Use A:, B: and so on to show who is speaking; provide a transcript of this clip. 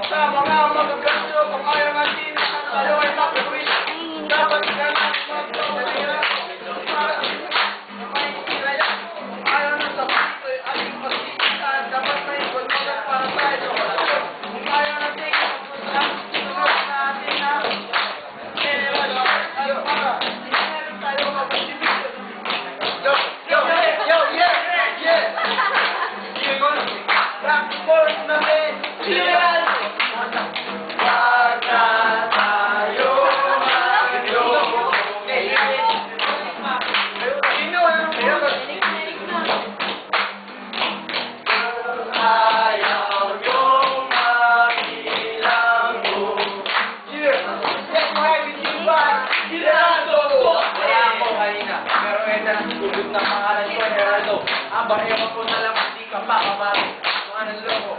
A: Sa mga magagasyo, kung ayaw nga din, tayo ay mapagawin. Dapat ka na magpapalira. Para may kiraya. Kung ayaw na sa pito ay aling pasikitan. Dapat may bulmagan para tayo sa kalasyon. Kung ayaw na tingin, sunod natin na ayaw para. Hindi tayo mapagdibigyan. Yo, yeah. Sige ko na. Rock force na may. Yeah! Na pangalan ko ay Gerardo. Ang barya mo po na lang, hindi ka pa kabari. Kung anong loko,